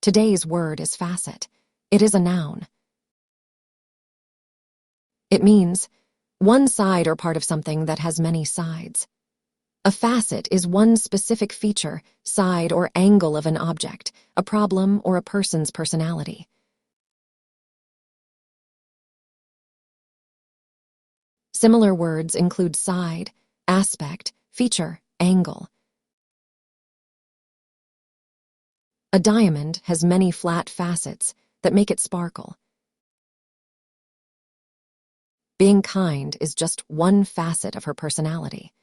Today's word is facet. It is a noun. It means one side or part of something that has many sides. A facet is one specific feature, side, or angle of an object, a problem, or a person's personality. Similar words include side, aspect, feature, angle. A diamond has many flat facets that make it sparkle. Being kind is just one facet of her personality.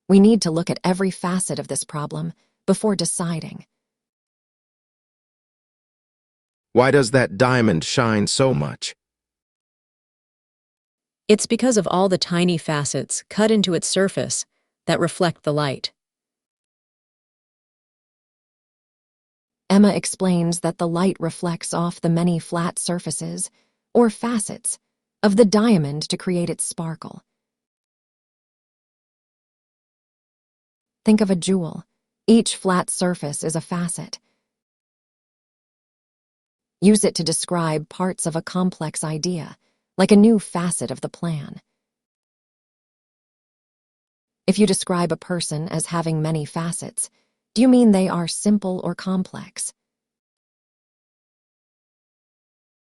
We need to look at every facet of this problem before deciding. Why does that diamond shine so much? It's because of all the tiny facets cut into its surface that reflect the light. Emma explains that the light reflects off the many flat surfaces, or facets, of the diamond to create its sparkle. Think of a jewel. Each flat surface is a facet. Use it to describe parts of a complex idea, like a new facet of the plan. If you describe a person as having many facets, do you mean they are simple or complex?